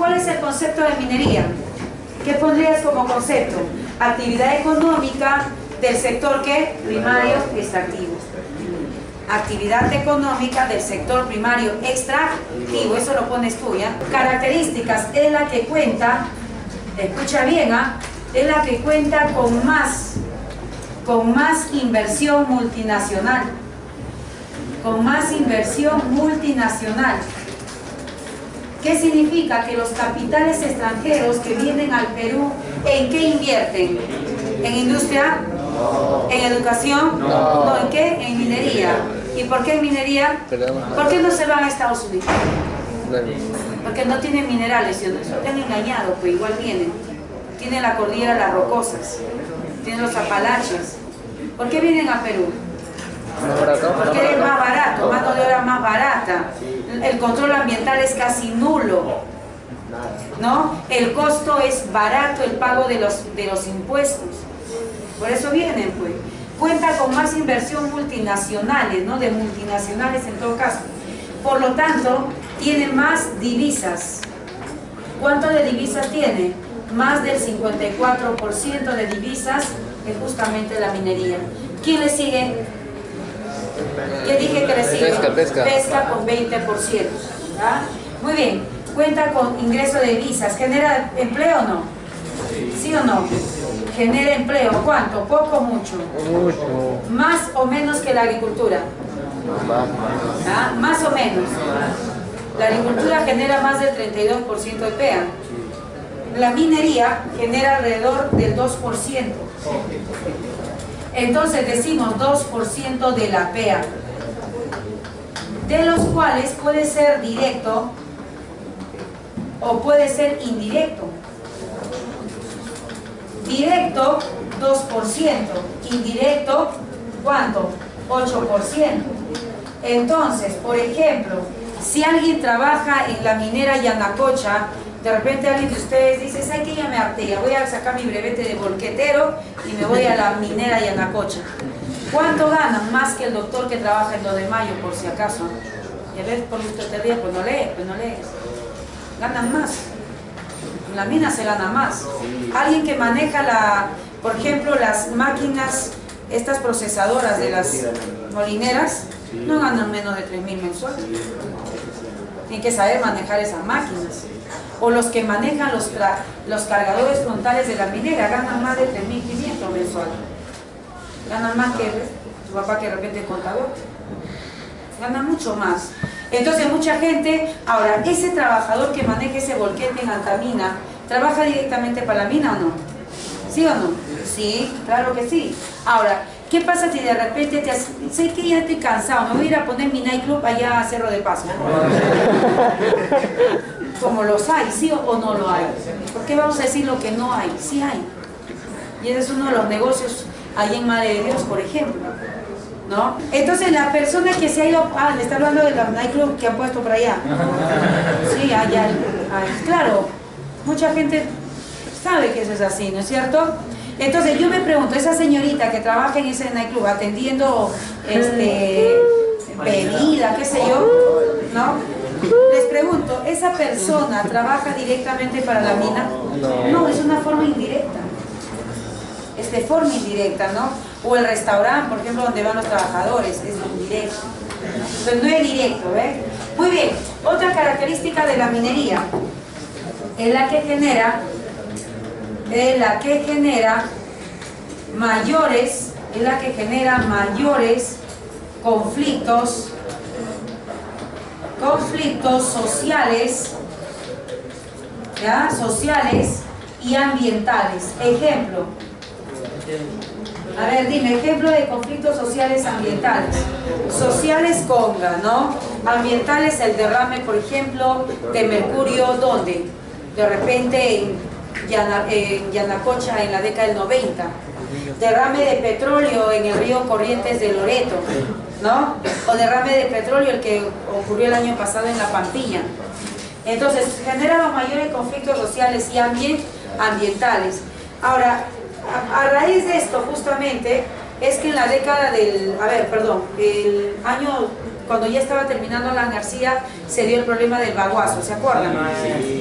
¿cuál es el concepto de minería? ¿Qué pondrías como concepto? Actividad económica del sector ¿qué? Primario extractivo. Actividad económica del sector primario extractivo, eso lo pones tú, ¿ya? Características, es la que cuenta, escucha bien, es la que cuenta con más inversión multinacional. Con más inversión multinacional. ¿Qué significa? Que los capitales extranjeros que vienen al Perú, ¿en qué invierten? ¿En industria? ¿En educación? No, ¿en qué? En minería. ¿Y por qué en minería? ¿Por qué no se van a Estados Unidos? Porque no tienen minerales, ¿sí? Te han engañado, pues igual vienen. Tienen la cordillera de las Rocosas, tienen los Apalaches. ¿Por qué vienen a Perú? Porque es más barato, mano de obra más barata. El control ambiental es casi nulo, ¿no? El costo es barato, el pago de los impuestos. Por eso vienen, pues. Cuenta con más inversión multinacionales, ¿no? De multinacionales en todo caso. Por lo tanto, tiene más divisas. ¿Cuánto de divisas tiene? Más del 54% de divisas es justamente la minería. ¿Quién le sigue? ¿Qué dije que le sigue? Pesca con 20%. ¿Ah? Muy bien. Cuenta con ingreso de divisas. ¿Genera empleo o no? ¿Sí o no? Genera empleo. ¿Cuánto? ¿Poco o mucho? Mucho. ¿Más o menos que la agricultura? ¿Ah? Más o menos. La agricultura genera más del 32% de PEA. La minería genera alrededor del 2%. Entonces decimos 2% de la PEA, de los cuales puede ser directo o puede ser indirecto. Directo 2%, indirecto ¿cuánto? 8%. Entonces, por ejemplo, si alguien trabaja en la minera Yanacocha, de repente alguien de ustedes dice, ¿sabes qué? Ya me harté, ya voy a sacar mi brevete de volquetero y me voy a la minera Yanacocha. ¿Cuánto ganan? Más que el doctor que trabaja en 2 de mayo, por si acaso. Y a ver, por usted te ríe, pues no lees. Ganan más. En la mina se gana más. Alguien que maneja, por ejemplo, las máquinas, estas procesadoras de las molineras, no ganan menos de 3.000 mensuales. Tienen que saber manejar esas máquinas. O los que manejan los cargadores frontales de la minera ganan más de 3.500 mensuales. Ganan más que su papá, que de repente es contador. Ganan mucho más. Entonces mucha gente, ahora, ese trabajador que maneja ese volquete en Altamina, ¿trabaja directamente para la mina o no? ¿Sí o no? Sí, claro que sí. Ahora, ¿qué pasa si de repente te haces, sé que ya estoy cansado, me voy a ir a poner mi nightclub allá a Cerro de Paso? Como los hay, ¿sí o no lo hay? ¿Por qué vamos a decir lo que no hay? Sí hay. Y ese es uno de los negocios ahí en Madre de Dios, por ejemplo, ¿no? Entonces la persona que se ha ido, le está hablando de los nightclubs que han puesto por allá. Sí, allá, claro, mucha gente sabe que eso es así, ¿no es cierto? Entonces yo me pregunto, esa señorita que trabaja en ese nightclub atendiendo bebida, qué sé yo, ¿no? Les pregunto, ¿esa persona trabaja directamente para la mina? No, es una forma indirecta. Es de forma indirecta, ¿no? O el restaurante, por ejemplo, donde van los trabajadores, es indirecto. Entonces no es directo, ¿ves? Muy bien, otra característica de la minería es la que genera mayores conflictos sociales, ¿ya? Sociales y ambientales. Ejemplo. A ver, dime, ejemplo de conflictos sociales ambientales. Sociales, conga, ¿no? Ambientales, el derrame, por ejemplo, de mercurio, ¿dónde? De repente en Yanacocha en la década del 90. Derrame de petróleo en el río Corrientes de Loreto, ¿no? O derrame de petróleo el que ocurrió el año pasado en La Pampilla. Entonces, genera los mayores conflictos sociales y ambientales. Ahora, a raíz de esto justamente es que en la década del, el año cuando ya estaba terminando Alan García, se dio el problema del baguazo, ¿se acuerdan?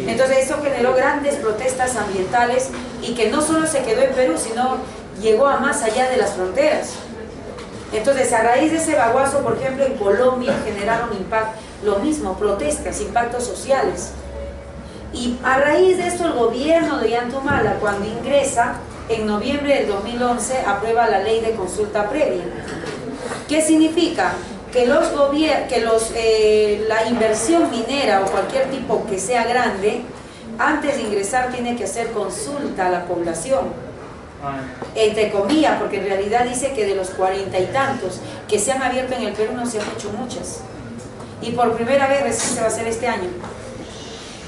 Entonces eso generó grandes protestas ambientales y que no solo se quedó en Perú, sino llegó a más allá de las fronteras. Entonces, a raíz de ese baguazo, por ejemplo, en Colombia generaron impacto, lo mismo, protestas, impactos sociales. Y a raíz de esto, el gobierno de Ollanta-Humala, cuando ingresa, en noviembre del 2011, aprueba la ley de consulta previa. ¿Qué significa? Que la inversión minera o cualquier tipo que sea grande, antes de ingresar tiene que hacer consulta a la población. Entre comillas, porque en realidad dice que de los 40 y tantos que se han abierto en el Perú no se han hecho muchas, y por primera vez recién se va a hacer este año.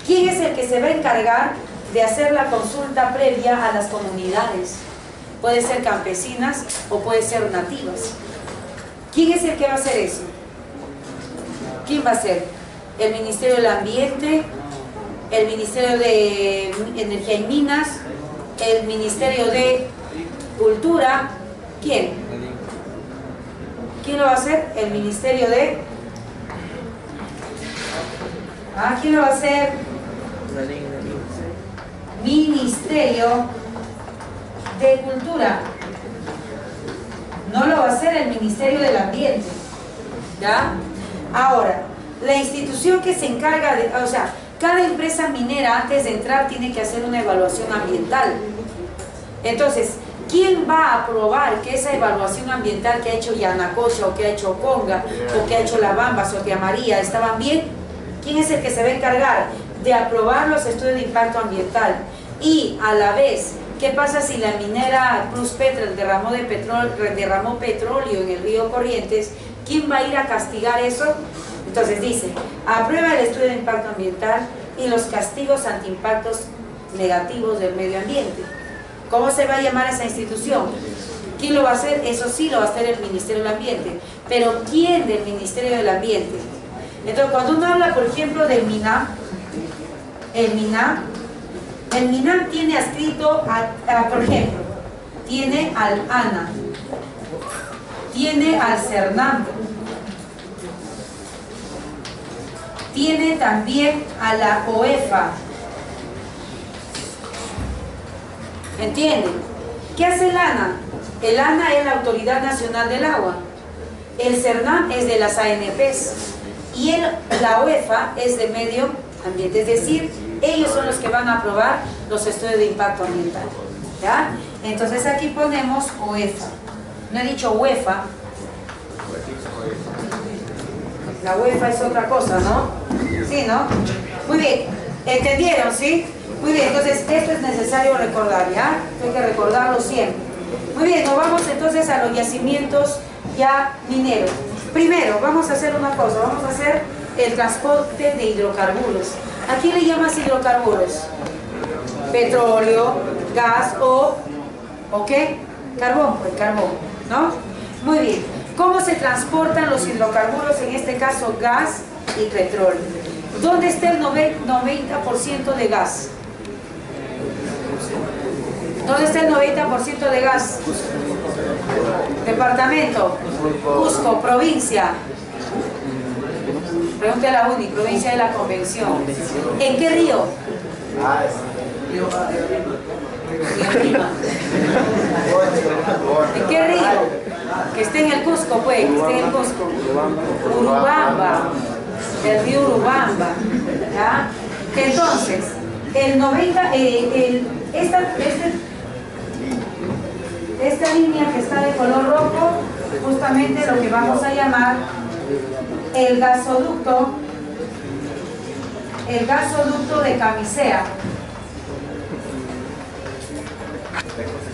¿Quién es el que se va a encargar de hacer la consulta previa a las comunidades? Puede ser campesinas o puede ser nativas. ¿Quién es el que va a hacer eso? ¿Quién va a ser? ¿El Ministerio del Ambiente? ¿El Ministerio de Energía y Minas? ¿El Ministerio de Cultura? ¿Quién? ¿Quién lo va a hacer? El Ministerio de... ¿quién lo va a hacer? Ministerio de Cultura. No lo va a hacer el Ministerio del Ambiente. ¿Ya? Ahora, la institución que se encarga de... O sea, cada empresa minera antes de entrar tiene que hacer una evaluación ambiental. Entonces, ¿quién va a aprobar que esa evaluación ambiental que ha hecho Yanacocha o que ha hecho Conga o que ha hecho La Bamba, Sotia María, estaban bien? ¿Quién es el que se va a encargar de aprobar los estudios de impacto ambiental? Y a la vez, ¿qué pasa si la minera Pluspetrol derramó petróleo en el río Corrientes? ¿Quién va a ir a castigar eso? Entonces dice, aprueba el estudio de impacto ambiental y los castigos antiimpactos negativos del medio ambiente. ¿Cómo se va a llamar esa institución? ¿Quién lo va a hacer? Eso sí lo va a hacer el Ministerio del Ambiente. Pero ¿quién del Ministerio del Ambiente? Entonces, cuando uno habla, por ejemplo, del MINAM, el MINAM tiene adscrito, por ejemplo, tiene al ANA, tiene al CERNAM, tiene también a la OEFA. ¿Entienden? ¿Qué hace el ANA? El ANA es la Autoridad Nacional del Agua, el CERNAM es de las ANPs y la OEFA es de medio ambiente, es decir, ellos son los que van a aprobar los estudios de impacto ambiental. ¿Ya? Entonces aquí ponemos OEFA. No he dicho UEFA. La UEFA es otra cosa, ¿no? Sí, ¿no? Muy bien. ¿Entendieron, sí? Muy bien, entonces esto es necesario recordar, ¿ya? Hay que recordarlo siempre. Muy bien, nos vamos entonces a los yacimientos ya mineros. Primero, vamos a hacer una cosa, vamos a hacer el transporte de hidrocarburos. ¿A quién le llamas hidrocarburos? Petróleo, gas o qué? Carbón, pues carbón, ¿no? Muy bien. ¿Cómo se transportan los hidrocarburos? En este caso, gas y petróleo. ¿Dónde está el 90% de gas? ¿Dónde está el 90% de gas? Departamento. Cusco, provincia. Pregúntale a la UNI, provincia de la Convención. ¿En qué río? ¿En qué río? Que esté en el Cusco, pues, que esté en el Cusco. Urubamba, el río Urubamba. ¿Ya? Entonces, el 90, esta línea que está de color rojo, justamente lo que vamos a llamar el gasoducto de Camisea.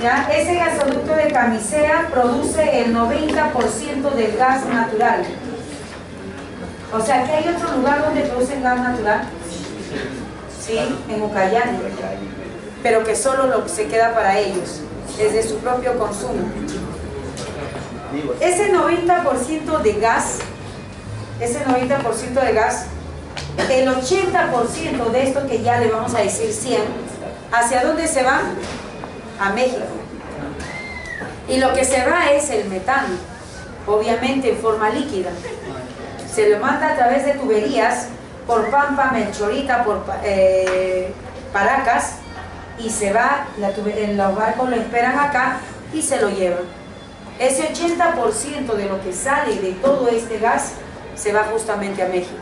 ¿Ya? Ese gasoducto de Camisea produce el 90% del gas natural. O sea, que hay otro lugar donde producen gas natural. Sí, en Ucayali. Pero que solo lo que se queda para ellos, es de su propio consumo. Ese 90% de gas, el 80% de esto que ya le vamos a decir 100, ¿hacia dónde se va? A México. Y lo que se va es el metano, obviamente en forma líquida. se le manda a través de tuberías por Pampa, Melchorita, por Paracas, y se va, los barcos lo esperan acá y se lo llevan. Ese 80% de lo que sale de todo este gas se va justamente a México.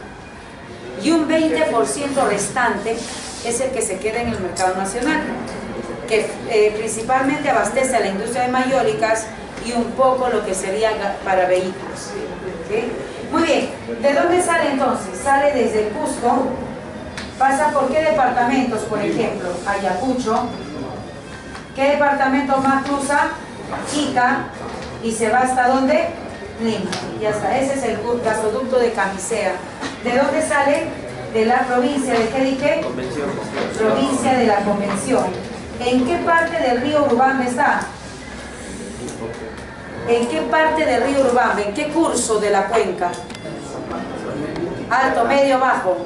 Y un 20% restante es el que se queda en el mercado nacional, que principalmente abastece a la industria de mayólicas y un poco lo que sería para vehículos. ¿Sí? Muy bien, ¿de dónde sale entonces? Sale desde Cusco, pasa por qué departamentos, por ejemplo, Ayacucho, ¿qué departamento más cruza? Ica, y se va hasta ¿dónde? Lima, ya está, ese es el gasoducto de Camisea. ¿De dónde sale? De la provincia, ¿de qué dije? Convención. Provincia de la Convención. ¿En qué parte del río Urubamba está? ¿En qué parte del río Urubamba? ¿En qué curso de la cuenca? Alto, medio, bajo.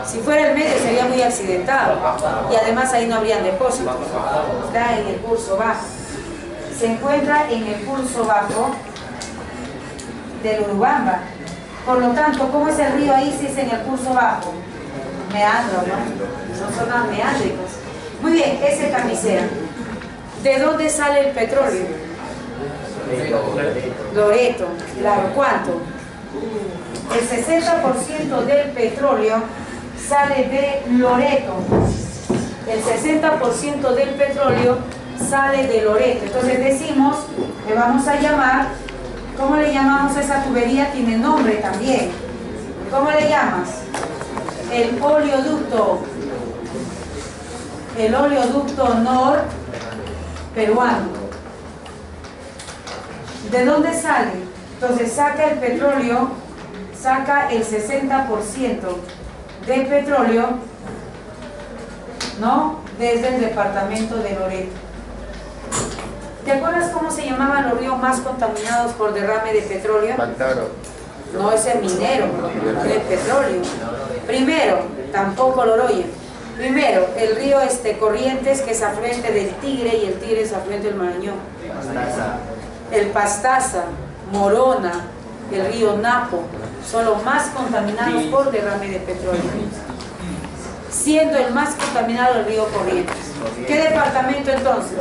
Si fuera el medio sería muy accidentado y además ahí no habrían depósitos. Está en el curso bajo. Se encuentra en el curso bajo del Urubamba. Por lo tanto, ¿cómo es el río ahí si es en el curso bajo? Meandro, ¿no? Son zonas meándricas. Muy bien, ese Camisea. ¿De dónde sale el petróleo? Loreto. Claro, ¿cuánto? El 60% del petróleo sale de Loreto. El 60% del petróleo sale de Loreto. Entonces decimos, le vamos a llamar, ¿cómo le llamamos a esa tubería? Tiene nombre también. ¿Cómo le llamas? El oleoducto. El oleoducto norperuano. ¿De dónde sale? Entonces saca el petróleo, saca el 60% de petróleo, ¿no? Desde el departamento de Loreto. ¿Te acuerdas cómo se llamaban los ríos más contaminados por derrame de petróleo? Pantano. No, es el minero, el petróleo. Primero, tampoco Loroya. Primero, el río Corrientes, que es afluente del Tigre, y el Tigre es afluente del Marañón. El Pastaza, Morona, el río Napo, son los más contaminados por derrame de petróleo. Siendo el más contaminado el río Corrientes. ¿Qué departamento entonces?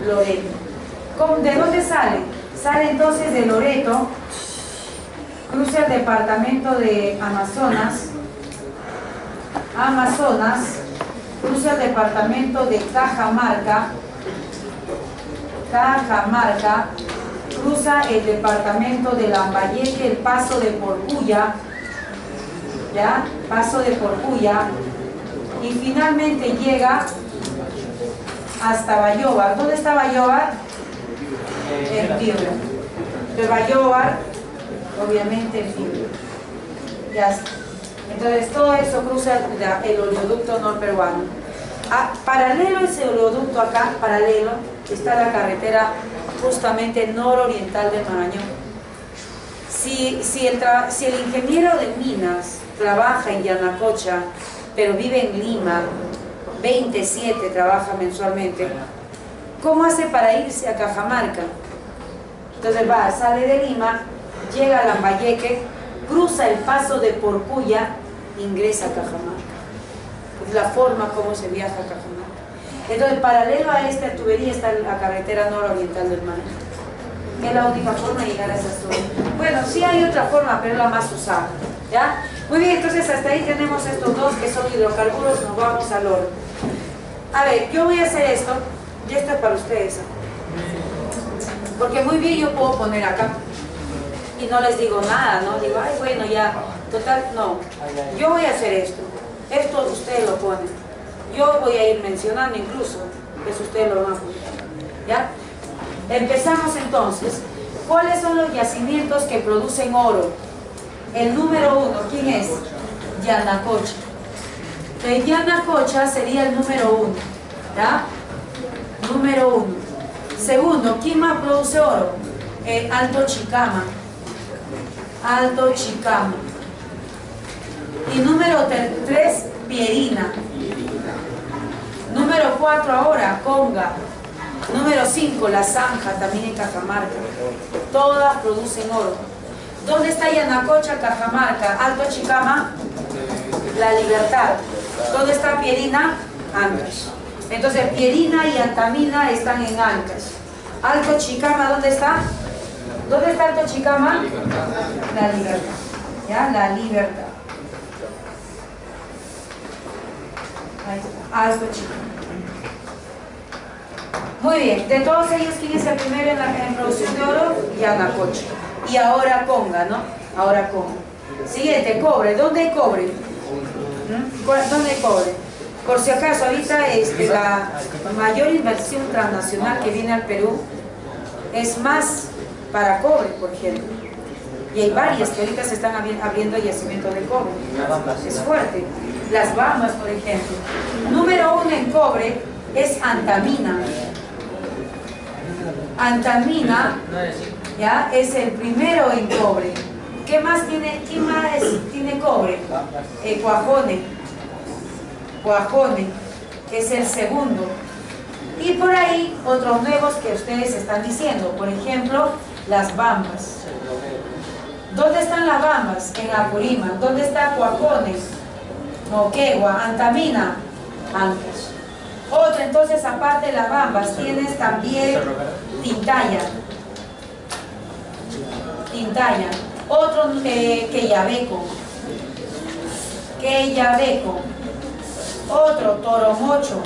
Loreto. ¿De dónde sale? Sale entonces de Loreto, cruza el departamento de Amazonas, cruza el departamento de Cajamarca, cruza el departamento de Lambayeque, el Paso de Porcuya, ¿ya? Paso de Porcuya, y finalmente llega hasta Bayóvar. ¿Dónde está Bayóvar? En Piura. De Bayóvar, obviamente en Piura. Ya está. Entonces todo eso cruza el oleoducto norperuano. Paralelo a ese oleoducto acá, paralelo, está la carretera justamente nororiental del Marañón. Si el ingeniero de minas trabaja en Yanacocha, pero vive en Lima, 27 trabaja mensualmente, ¿cómo hace para irse a Cajamarca? Entonces sale de Lima, llega a Lambayeque, cruza el Paso de Porcuya, ingresa a Cajamarca. Es la forma como se viaja a Cajamarca. Entonces, paralelo a esta tubería está la carretera nororiental del Marañón. Es la única forma de llegar a esa zona. Bueno, sí hay otra forma, pero es la más usada. ¿Ya? Muy bien, entonces hasta ahí tenemos estos dos que son hidrocarburos, nos vamos al oro. A ver, yo voy a hacer esto, y esto es para ustedes. Porque muy bien yo puedo poner acá, y no les digo nada, ¿no? Digo, ay, bueno, ya, total, no. Yo voy a hacer esto ustedes lo ponen. Yo voy a ir mencionando incluso, eso ustedes lo van a poner. ¿Ya? Empezamos entonces. ¿Cuáles son los yacimientos que producen oro? El número 1, ¿quién es? Yanacocha. El Yanacocha sería el número 1. ¿Ya? Número 1. Segundo, ¿quién más produce oro? Alto Chicama. Alto Chicama. Y número 3, Pierina. Número 4 ahora, Conga. Número 5, La Zanja, también en Cajamarca. Todas producen oro. ¿Dónde está Yanacocha, Cajamarca? Alto Chicama, La Libertad. ¿Dónde está Pierina? Ancash. Entonces Pierina y Antamina están en Ancash. Alto Chicama, ¿dónde está? ¿Dónde está Alto Chicama? La Libertad. ¿Ya? La Libertad. Ahí está. Alto Chicama. Muy bien. De todos ellos, ¿quién es el primero en producción de oro? Yanacocha. Y ahora Conga, ¿no? Ahora Conga. Siguiente, cobre. ¿Dónde hay cobre? ¿Dónde hay cobre? Por si acaso, ahorita la mayor inversión transnacional que viene al Perú es más para cobre, por ejemplo. Y hay varias que ahorita se están abriendo yacimientos de cobre. Es fuerte. Las Bambas, por ejemplo. Número 1 en cobre es Antamina. Antamina, ¿ya? Es el primero en cobre. ¿Qué más tiene? ¿Quién más tiene cobre? Cuajone, que es el segundo. Y por ahí otros nuevos que ustedes están diciendo. Por ejemplo, las Bambas. ¿Dónde están las Bambas? En Apurímac. ¿Dónde está Cuajone? Moquegua. Antamina, Ancash. Otro, entonces, aparte de las Bambas, tienes también Tintaya. Otro, Queyabeco. Otro, Toromocho.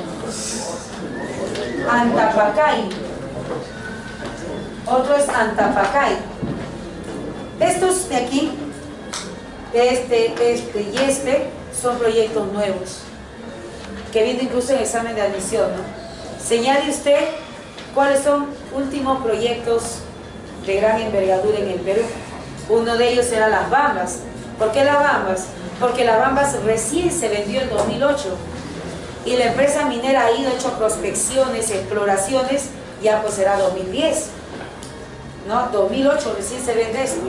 Antapacay. Otro es Antapacay. Estos de aquí, este son proyectos nuevos que vienen incluso en examen de admisión, ¿no? Señale usted cuáles son últimos proyectos de gran envergadura en el Perú. Uno de ellos era las Bambas. ¿Por qué las Bambas? Porque las Bambas recién se vendió en 2008 y la empresa minera ha ido, hecho prospecciones, exploraciones, ya pues será 2010, ¿no? 2008 recién se vende esto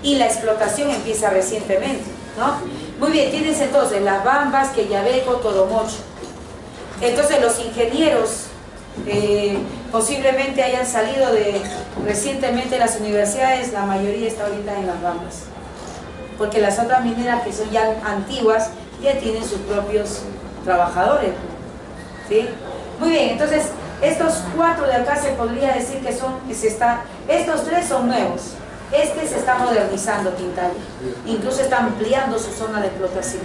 y la explotación empieza recientemente, ¿no? Muy bien, tienes entonces las Bambas, Queyabeco, Toromocho. Entonces los ingenieros posiblemente hayan salido recientemente de las universidades, la mayoría está ahorita en las Bambas, porque las otras mineras que son ya antiguas ya tienen sus propios trabajadores, ¿sí? Muy bien, entonces estos 4 de acá se podría decir que estos 3 son nuevos. Este se está modernizando, Tintaya, incluso está ampliando su zona de explotación.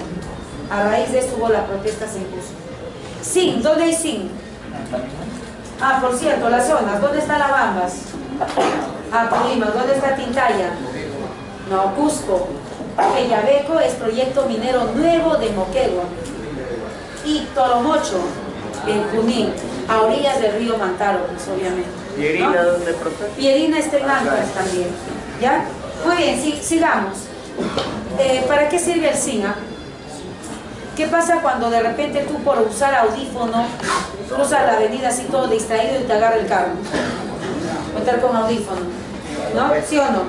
A raíz de esto hubo la protesta se impuso. Zinc, ¿dónde hay zinc? Ah, por cierto, las zonas, ¿dónde están las Bambas? Apurímac, ¿dónde está Tintaya? No, Cusco. Queyabeco es proyecto minero nuevo de Moquegua. Y Toromocho, en Junín, a orillas del río Mantaro, pues obviamente. ¿Pierina dónde protege? Pierina está en Ancash también. ¿Ya? Muy bien, sigamos. ¿Para qué sirve el zinc? ¿Qué pasa cuando de repente tú por usar audífono cruzas la avenida así todo distraído y te agarra el carro? O estar con audífono, ¿no? ¿Sí o no?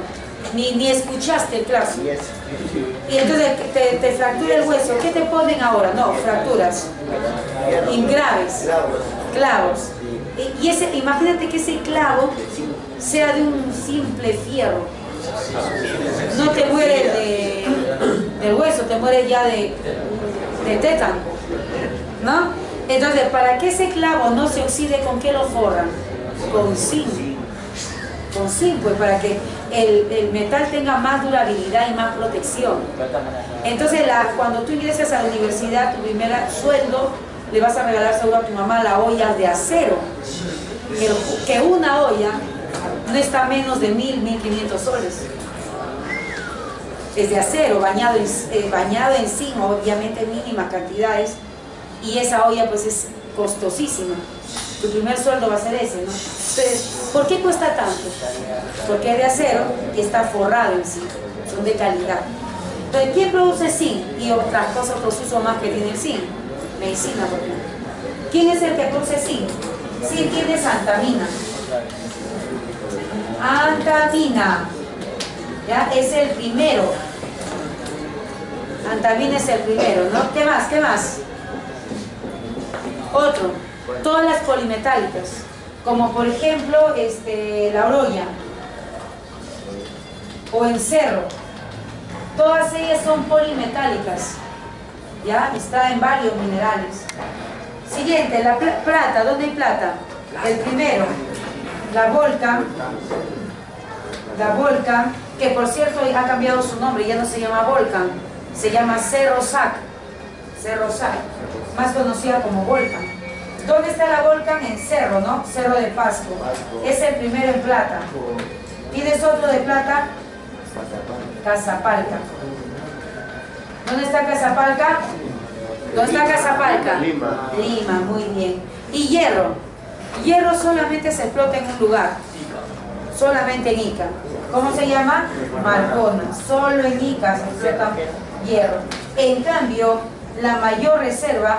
Ni escuchaste el clase. Y entonces te fractura el hueso. ¿Qué te ponen ahora? No, fracturas. Graves. Clavos. Y imagínate que ese clavo sea de un simple fierro. No te mueres del hueso, te mueres ya de tétano, ¿no? Entonces, para que ese clavo no se oxide, ¿con qué lo forran? Con zinc. Con zinc, pues para que el metal tenga más durabilidad y más protección. Entonces, cuando tú ingresas a la universidad, tu primer sueldo, le vas a regalar seguro a tu mamá la olla de acero. Que una olla no está menos de 1.000, 1.500 soles. Es de acero, bañado en zinc, obviamente en mínimas cantidades, y esa olla pues es costosísima. Tu primer sueldo va a ser ese, ¿no? Entonces, ¿por qué cuesta tanto? Porque es de acero y está forrado en zinc, son de calidad. Entonces, ¿quién produce zinc? Y otras cosas, otros usos más que tiene el zinc. Medicina, por ejemplo. ¿Quién es el que produce zinc? Zinc tiene Antamina. Antamina, ¿ya? Es el primero. Antamina es el primero, ¿no? ¿Qué más? ¿Qué más? Otro, todas las polimetálicas, como por ejemplo la oroya. o en Cerro. Todas ellas son polimetálicas, ¿ya? Extraen varios minerales. Siguiente, la plata. ¿Dónde hay plata? El primero, la Volcan, que por cierto ha cambiado su nombre, ya no se llama Volcan, se llama Cerro Sac, más conocida como Volcan. ¿Dónde está la Volcan? En Cerro, ¿no? Cerro de Pasco. Es el primero en plata. ¿Tienes otro de plata? Casapalca. ¿Dónde está Casapalca? ¿Dónde está Casapalca? Lima. Lima, muy bien. Y hierro. Hierro solamente se explota en un lugar. Solamente en Ica. ¿Cómo se llama? Marcona. Solo en Ica se explota hierro. En cambio, la mayor reserva,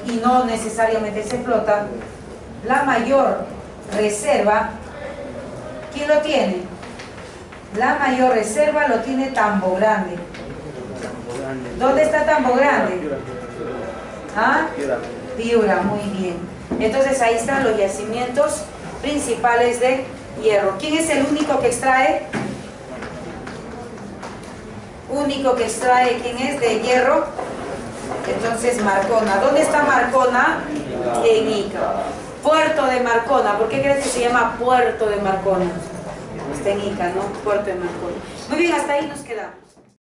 y no necesariamente se explota, la mayor reserva, ¿quién lo tiene? La mayor reserva lo tiene Tambo Grande. ¿Dónde está Tambo Grande? ¿Ah? Piura, muy bien. Entonces ahí están los yacimientos principales de hierro. ¿Quién es el único que extrae? Único que extrae, ¿quién es? De hierro. Entonces Marcona. ¿Dónde está Marcona? En Ica. Puerto de Marcona. ¿Por qué crees que se llama Puerto de Marcona? Está en Ica, ¿no? Puerto de Marcona. Muy bien, hasta ahí nos quedamos.